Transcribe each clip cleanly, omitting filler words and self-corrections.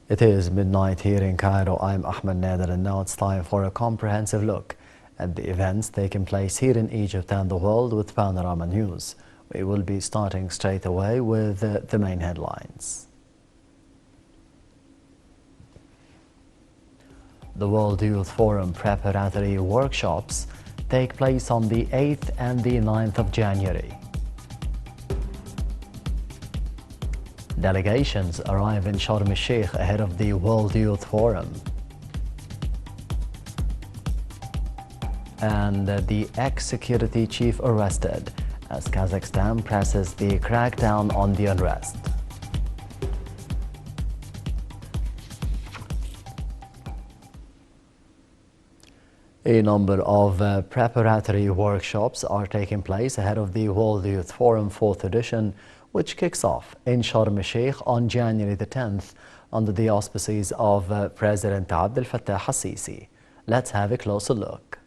It is midnight here in Cairo. I'm Ahmed Nader, and now it's time for a comprehensive look at the events taking place here in Egypt and the world with Panorama News. We will be starting straight away with the main headlines. The World Youth Forum preparatory workshops take place on the 8th and the 9th of January. Delegations arrive in Sharm el-Sheikh ahead of the World Youth Forum. And the ex-security chief arrested as Kazakhstan presses the crackdown on the unrest. A number of preparatory workshops are taking place ahead of the World Youth Forum 4th edition, which kicks off in Sharm el-Sheikh on January the 10th under the auspices of President Abdel Fattah al-Sisi. Let's have a closer look.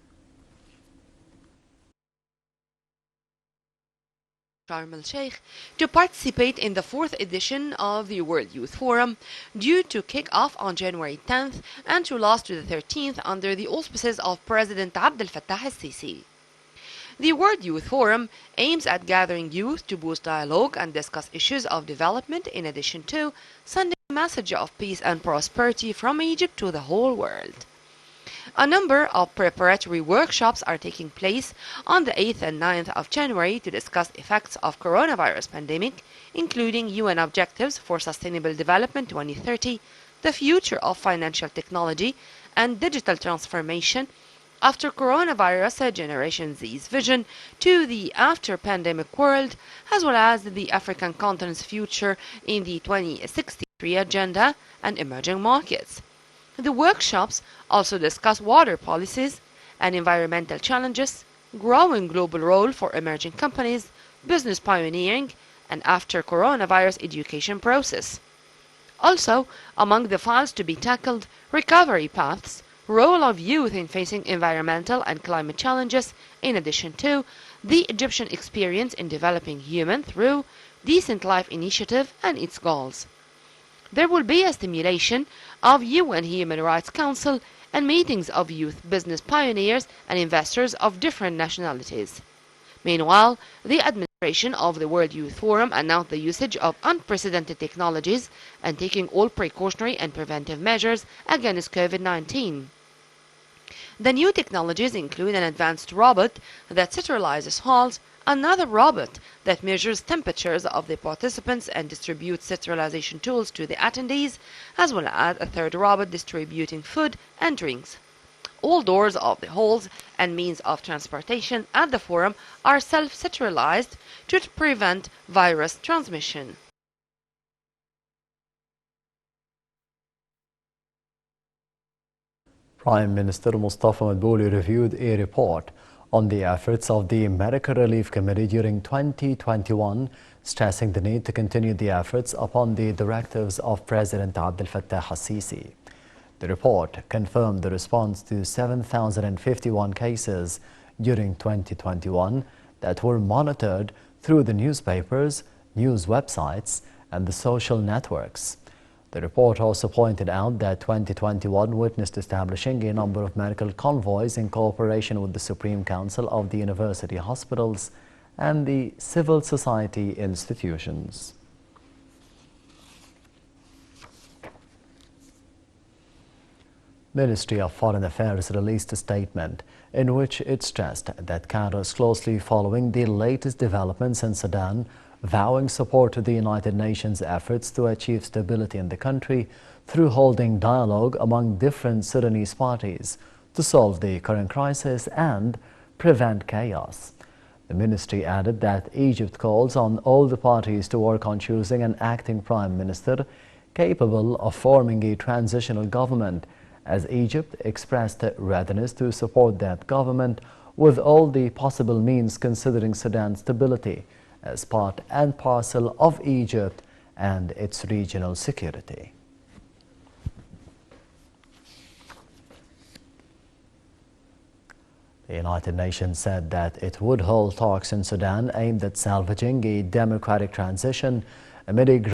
Sharm el-Sheikh to participate in the 4th edition of the World Youth Forum, due to kick off on January 10th and to last to the 13th under the auspices of President Abdel Fattah al-Sisi. The World Youth Forum aims at gathering youth to boost dialogue and discuss issues of development, in addition to sending a message of peace and prosperity from Egypt to the whole world. A number of preparatory workshops are taking place on the 8th and 9th of January to discuss effects of coronavirus pandemic, including UN Objectives for Sustainable Development 2030, the future of financial technology and digital transformation after coronavirus, Generation Z's vision to the after-pandemic world, as well as the African continent's future in the 2063 agenda and emerging markets. The workshops also discuss water policies and environmental challenges, growing global role for emerging companies, business pioneering, and after-coronavirus education process. Also, among the files to be tackled, recovery paths, role of youth in facing environmental and climate challenges, in addition to the Egyptian experience in developing human through Decent Life Initiative and its goals. There will be a stimulation of UN Human Rights Council and meetings of youth business pioneers and investors of different nationalities. Meanwhile, the administration of the World Youth Forum announced the usage of unprecedented technologies and taking all precautionary and preventive measures against COVID-19. The new technologies include an advanced robot that sterilizes halls, another robot that measures temperatures of the participants and distributes sterilization tools to the attendees, as well as a third robot distributing food and drinks. All doors of the halls and means of transportation at the forum are self-sterilized to prevent virus transmission. Prime Minister Mustafa Madbouli reviewed a report on the efforts of the Medical Relief Committee during 2021, stressing the need to continue the efforts upon the directives of President Abdel Fattah al-Sisi. The report confirmed the response to 7,051 cases during 2021 that were monitored through the newspapers, news websites, and the social networks. The report also pointed out that 2021 witnessed establishing a number of medical convoys in cooperation with the Supreme Council of the University Hospitals and the civil society institutions. Ministry of Foreign Affairs released a statement in which it stressed that Cairo is closely following the latest developments in Sudan, vowing support to the United Nations efforts to achieve stability in the country through holding dialogue among different Sudanese parties to solve the current crisis and prevent chaos. The ministry added that Egypt calls on all the parties to work on choosing an acting prime minister capable of forming a transitional government, as Egypt expressed readiness to support that government with all the possible means, considering Sudan's stability as part and parcel of Egypt and its regional security. The United Nations said that it would hold talks in Sudan aimed at salvaging a democratic transition amid a